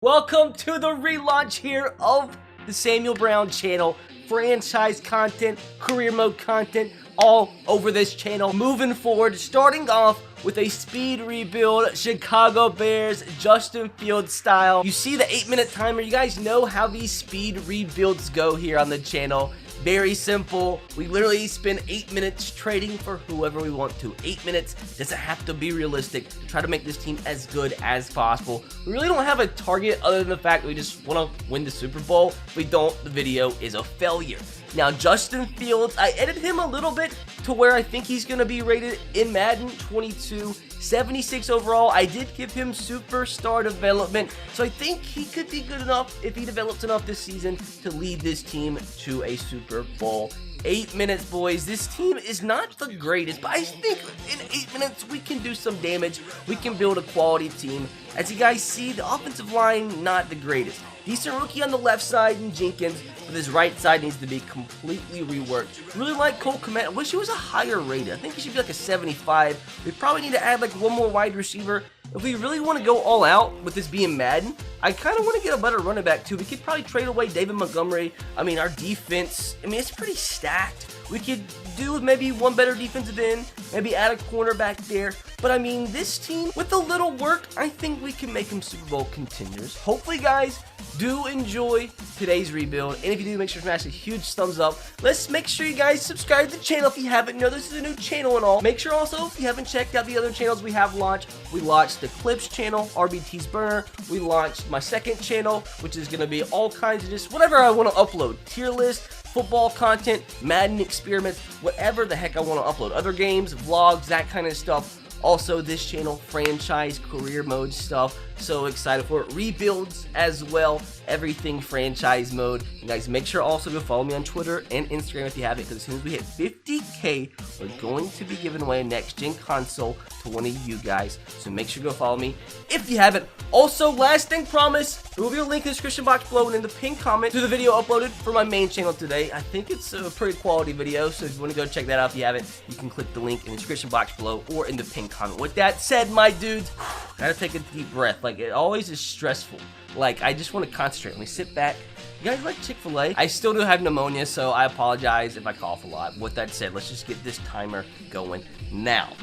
Welcome to the relaunch here of the Samuel Brown channel. Franchise content, career mode content, all over this channel. Moving forward, starting off with a speed rebuild, Chicago Bears, Justin Fields style. You see the 8-minute timer. You guys know how these speed rebuilds go here on the channel. Very simple. We literally spend 8 minutes trading for whoever we want to. 8 minutes doesn't have to be realistic. Try to make this team as good as possible. We really don't have a target other than the fact that we just want to win the Super Bowl. If we don't, the video is a failure. Now, Justin Fields, I edited him a little bit to where I think he's going to be rated in Madden 22. 76 overall. I did give him superstar development, so I think he could be good enough if he develops enough this season to lead this team to a Super Bowl. 8 minutes, boys. This team is not the greatest, but I think in 8 minutes we can do some damage. We can build a quality team. As you guys see, the offensive line, not the greatest. Decent rookie on the left side in Jenkins, but his right side needs to be completely reworked. Really like Cole Kmet. I wish he was a higher rated. I think he should be like a 75. We probably need to add like one more wide receiver. If we really want to go all out with this being Madden, I kind of want to get a better running back too. We could probably trade away David Montgomery. I mean, our defense, it's pretty stacked. We could do with maybe one better defensive end, maybe add a cornerback there. But I mean, this team, with a little work, I think we can make them Super Bowl contenders. Hopefully, guys, do enjoy today's rebuild. And if you do, make sure to smash a huge thumbs up. Let's make sure you guys subscribe to the channel if you haven't. You know, this is a new channel and all. Make sure also, if you haven't checked out the other channels we have launched, we launched the Clips channel, RBT's Burner. We launched my second channel, which is going to be all kinds of just whatever I want to upload. Tier list, football content, Madden experiments, whatever the heck I want to upload. Other games, vlogs, that kind of stuff. Also, this channel, franchise, career mode stuff. So excited for it. Rebuilds as well. Everything franchise mode. You guys, make sure also to follow me on Twitter and Instagram if you haven't, because as soon as we hit 50K, we're going to be giving away a next-gen console to one of you guys. So make sure to go follow me if you haven't. Also, last thing, promise, there will be a link in the description box below and in the pinned comment to the video uploaded for my main channel today. I think it's a pretty quality video, so if you want to go check that out if you haven't, you can click the link in the description box below or in the pinned comment. With that said, my dudes, gotta take a deep breath. Like, it always is stressful. Like, I just want to concentrate. Let me sit back. You guys like Chick-fil-A? I still do have pneumonia, so I apologize if I cough a lot. With that said, let's just get this timer going now.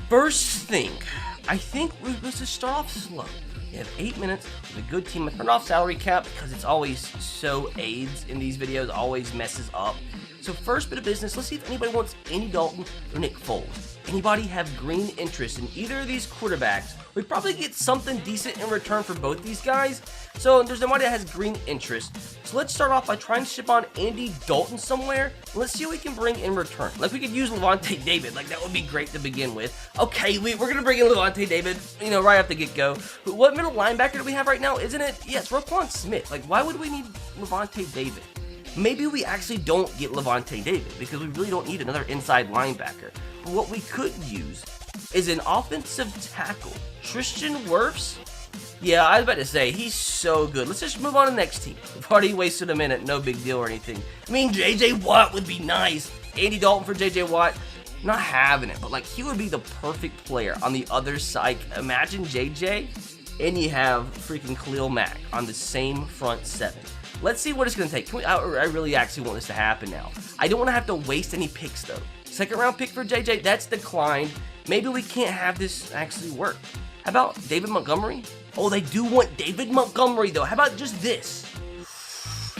First thing, I think we're supposed to start off slow. We have 8 minutes with a good team. I turned off salary cap because it's always so AIDS in these videos, always messes up. So first bit of business, let's see if anybody wants Andy Dalton or Nick Foles. Anybody have green interest in either of these quarterbacks? We probably get something decent in return for both these guys. So there's nobody that has green interest. So let's start off by trying to ship on Andy Dalton somewhere. Let's see what we can bring in return. Like, we could use Levante David. Like, that would be great to begin with. Okay, we're going to bring in Levante David, right off the get-go. But what middle linebacker do we have right now? Isn't it? Yes, Roquan Smith. Like, why would we need Levante David? Maybe we actually don't get Levante David because we really don't need another inside linebacker. But what we could use is an offensive tackle. Tristan Wirfs? Yeah, I was about to say, he's so good. Let's just move on to the next team. We've already wasted a minute, no big deal or anything. I mean, J.J. Watt would be nice. Andy Dalton for J.J. Watt, not having it, but like, he would be the perfect player on the other side. Imagine J.J. and you have freaking Khalil Mack on the same front seven. Let's see what it's going to take. I really actually want this to happen now. I don't want to have to waste any picks, though. Second round pick for JJ, that's declined. Maybe we can't have this actually work. How about David Montgomery? Oh, they do want David Montgomery, though. How about just this?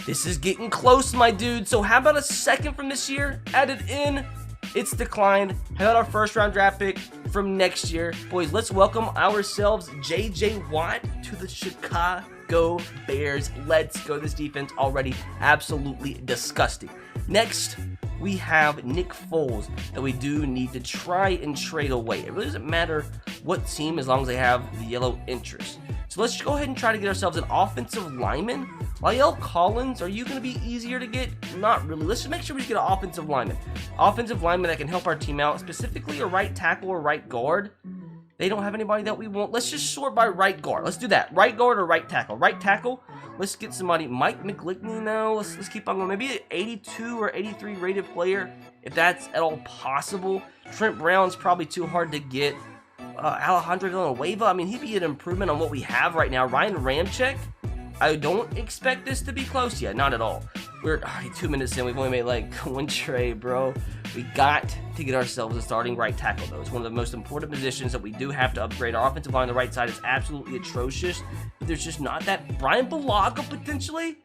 This is getting close, my dude. So how about a second from this year added in? It's declined. How about our first round draft pick from next year? Boys, let's welcome ourselves J.J. Watt to the Chicago Bears. Let's go. This defense already absolutely disgusting. Next, we have Nick Foles that we do need to try and trade away. It really doesn't matter what team as long as they have the yellow interest. So let's go ahead and try to get ourselves an offensive lineman. Lyle Collins, are you going to be easier to get? Not really. Let's just make sure we get an offensive lineman. Offensive lineman that can help our team out, specifically a right tackle or right guard. They don't have anybody that we want. Let's just sort by right guard. Let's do that. Right guard or right tackle? Right tackle. Let's get somebody. Mike McGlinchey now. Let's keep on going. Maybe an 82 or 83 rated player, if that's at all possible. Trent Brown's probably too hard to get. Alejandro Villanueva. I mean, he'd be an improvement on what we have right now. Ryan Ramczyk, I don't expect this to be close yet, not at all. We're 2 minutes in, we've only made like one trade, bro. We got to get ourselves a starting right tackle, though. It's one of the most important positions that we do have to upgrade. Our offensive line on the right side is absolutely atrocious, but there's just not that. Brian Bulaga, potentially?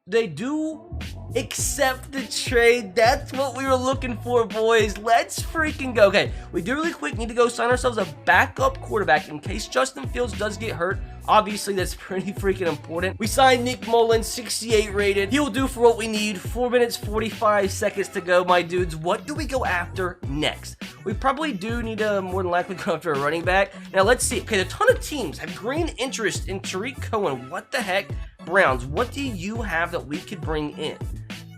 They do accept the trade. That's what we were looking for, boys. Let's freaking go. Okay, we do really quick need to go sign ourselves a backup quarterback in case Justin Fields does get hurt. Obviously, that's pretty freaking important. We signed Nick Mullins, 68 rated. He'll do for what we need. 4 minutes, 45 seconds to go, my dudes. What do we go after next? We probably do need to more than likely go after a running back. Now, let's see. Okay, a ton of teams have green interest in Tariq Cohen. What the heck? Browns, what do you have that we could bring in?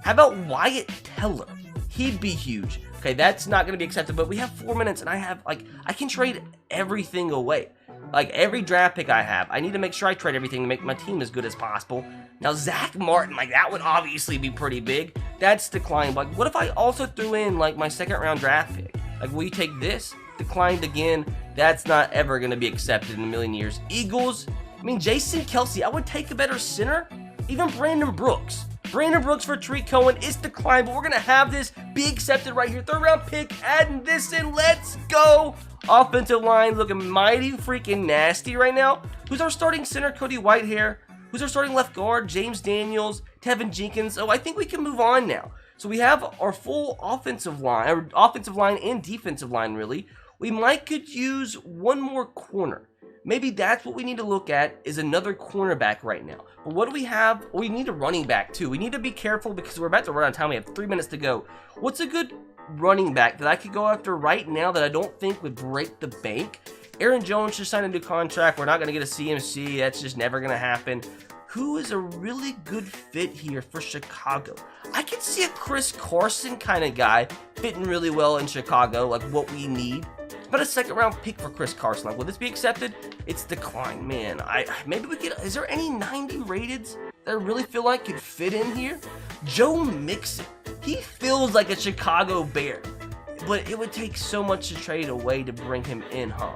How about Wyatt Teller? He'd be huge. Okay, that's not going to be accepted, but we have 4 minutes, and I can trade everything away. Like, every draft pick I have, I need to make sure I trade everything to make my team as good as possible. Now, Zach Martin, like, that would obviously be pretty big. That's declined. But what if I also threw in, like, my second-round draft pick? Like, will you take this? Declined again. That's not ever going to be accepted in a million years. Eagles, I mean, Jason Kelsey, I would take a better center. Even Brandon Brooks. Brandon Brooks for Tariq Cohen is declined, but we're going to have this be accepted right here. Third round pick, adding this in. Let's go. Offensive line looking mighty freaking nasty right now. Who's our starting center? Cody Whitehair. Who's our starting left guard? James Daniels, Tevin Jenkins. Oh, I think we can move on now. So we have our full offensive line and defensive line, really. We could use one more corner. Maybe that's what we need to look at, is another cornerback right now. But what do we have? We need a running back too. We need to be careful because we're about to run out of time. We have 3 minutes to go. What's a good running back that I could go after right now that I don't think would break the bank? Aaron Jones just signed a new contract. We're not going to get a CMC. That's just never going to happen. Who is a really good fit here for Chicago? I could see a Chris Carson kind of guy fitting really well in Chicago, like what we need. But a second round pick for Chris Carson. Like, will this be accepted? It's declined, man. Maybe we could. Is there any 90 rateds that I really feel like could fit in here? Joe Mixon. He feels like a Chicago Bear, but it would take so much to trade away to bring him in, huh?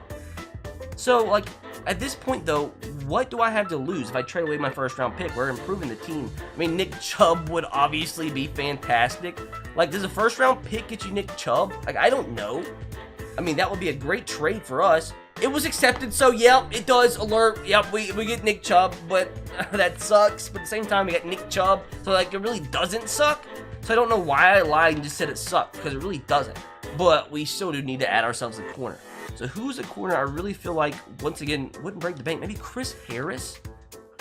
So, like, at this point, though, what do I have to lose if I trade away my first round pick? We're improving the team. I mean, Nick Chubb would obviously be fantastic. Like, does a first round pick get you Nick Chubb? Like, I don't know. I mean, that would be a great trade for us. It was accepted, so yep, it does alert. Yep, we get Nick Chubb, but that sucks. But at the same time, we got Nick Chubb, so like it really doesn't suck. So I don't know why I lied and just said it sucked, because it really doesn't. But we still do need to add ourselves a corner. So who's a corner I really feel like, once again, wouldn't break the bank? Maybe Chris Harris?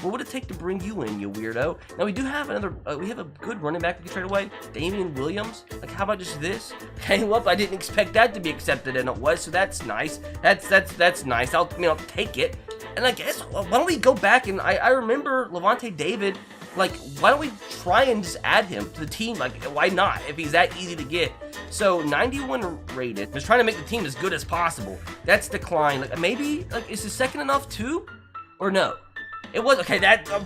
What would it take to bring you in, you weirdo? Now, we do have another, we have a good running back we can trade away. Damian Williams. Like, how about just this? Okay, well, I didn't expect that to be accepted, and it was, so that's nice. That's nice. I'll take it. And I guess, why don't we go back, and I remember Levante David, like, why don't we try and just add him to the team? Like, why not, if he's that easy to get? So, 91 rated. Just trying to make the team as good as possible. That's declined. Like, maybe, like, is his second enough too? Or no? It was, okay,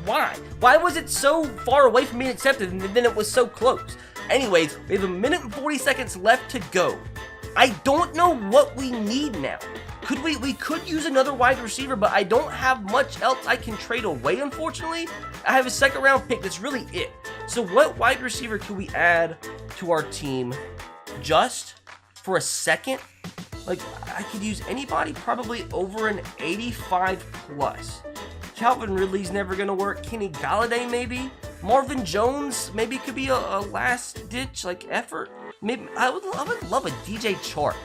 why? Why was it so far away from being accepted and then it was so close? Anyways, we have 1 minute and 40 seconds left to go. I don't know what we need now. We could use another wide receiver, but I don't have much else I can trade away, unfortunately. I have a second round pick, that's really it. So what wide receiver could we add to our team just for a second? Like, I could use anybody probably over an 85 plus. Calvin Ridley's never going to work. Kenny Galladay, maybe. Marvin Jones, maybe could be a last-ditch, like, effort. Maybe I would love a DJ Chark.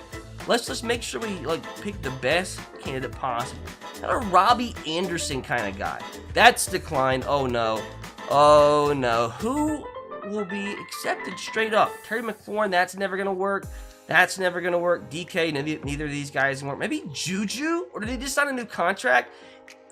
Let's just make sure we, like, pick the best candidate possible. Not a Robbie Anderson kind of guy. That's declined. Oh, no. Oh, no. Who will be accepted straight up? Terry McLaurin, that's never going to work. That's never going to work. DK, neither of these guys work. Maybe Juju? Or did they just sign a new contract?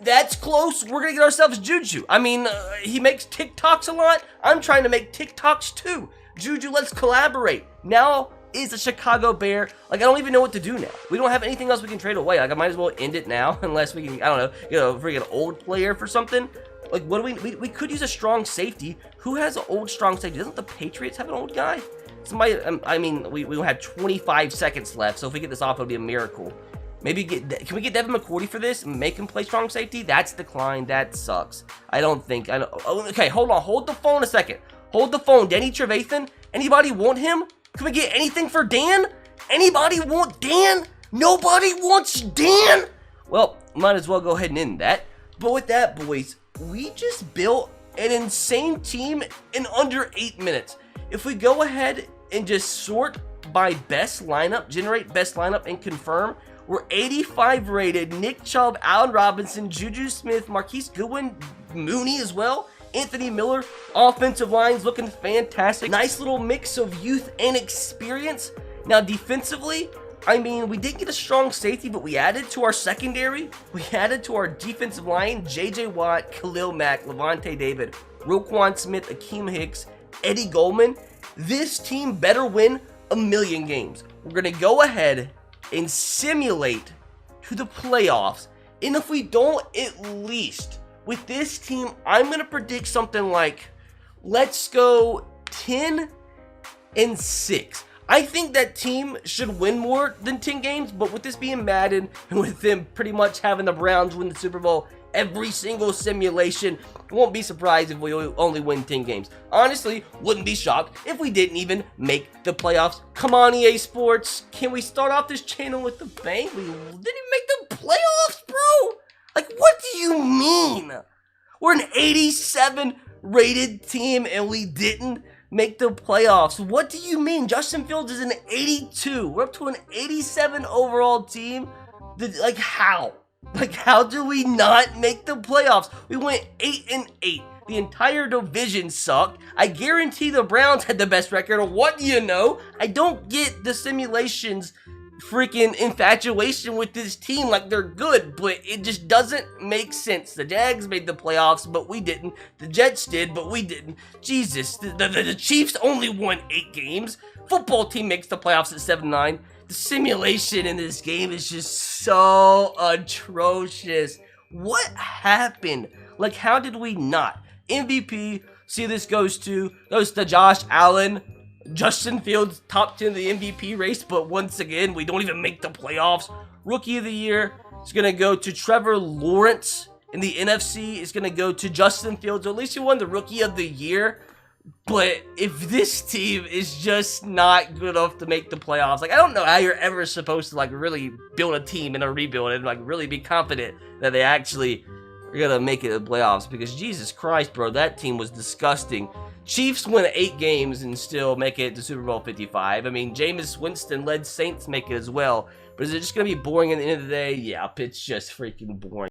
That's close. We're going to get ourselves Juju. I mean, he makes TikToks a lot. I'm trying to make TikToks too. Juju, let's collaborate. Now is a Chicago Bear. Like, I don't even know what to do now. We don't have anything else we can trade away. Like, I might as well end it now unless we can, I don't know, get a freaking old player for something. Like, what do we could use a strong safety. Who has an old strong safety? Doesn't the Patriots have an old guy? Somebody, I mean, we have 25 seconds left, so if we get this off, it'll be a miracle. Maybe can we get Devin McCourty for this and make him play strong safety? That's declined. That sucks. I don't think. Okay, hold on. Hold the phone a second. Hold the phone. Danny Trevathan? Anybody want him? Can we get anything for Dan? Anybody want Dan? Nobody wants Dan? Well, might as well go ahead and end that. But with that, boys, we just built an insane team in under 8 minutes. If we go ahead and just sort by best lineup, generate best lineup, and confirm, we're 85 rated. Nick Chubb, Allen Robinson, Juju Smith, Marquise Goodwin, Mooney as well, Anthony Miller. Offensive line's looking fantastic. Nice little mix of youth and experience. Now defensively, I mean, we did get a strong safety, but we added to our secondary. We added to our defensive line, J.J. Watt, Khalil Mack, Levante David, Roquan Smith, Akeem Hicks, Eddie Goldman. This team better win a million games. We're going to go ahead and simulate to the playoffs. And if we don't, at least with this team, I'm going to predict something like, let's go 10-6. I think that team should win more than 10 games, but with this being Madden and with them pretty much having the Browns win the Super Bowl every single simulation, won't be surprised if we only win 10 games. Honestly, wouldn't be shocked if we didn't even make the playoffs. Come on, EA Sports. Can we start off this channel with the bang? We didn't even make the playoffs, bro. Like, what do you mean? We're an 87 rated team and we didn't make the playoffs. What do you mean? Justin Fields is an 82. We're up to an 87 overall team. Like, how? Like, how do we not make the playoffs? We went 8-8. The entire division sucked. I guarantee the Browns had the best record. What do you know? I don't get the simulations freaking infatuation with this team. Like, they're good, but it just doesn't make sense. The Jags made the playoffs, but we didn't. The Jets did, but we didn't. Jesus, the Chiefs only won 8 games. Football team makes the playoffs at 7-9. The simulation in this game is just so atrocious. What happened? Like, how did we not? MVP, see this goes to Josh Allen. Justin Fields, top 10 of the MVP race, but once again, we don't even make the playoffs. Rookie of the year is going to go to Trevor Lawrence. In the NFC, is going to go to Justin Fields. At least he won the Rookie of the Year. But if this team is just not good enough to make the playoffs, like, I don't know how you're ever supposed to, like, really build a team in a rebuild and, like, really be confident that they actually are going to make it to the playoffs. Because, Jesus Christ, bro, that team was disgusting. Chiefs win 8 games and still make it to Super Bowl 55. I mean, Jameis Winston led Saints make it as well. But is it just going to be boring at the end of the day? Yeah, it's just freaking boring.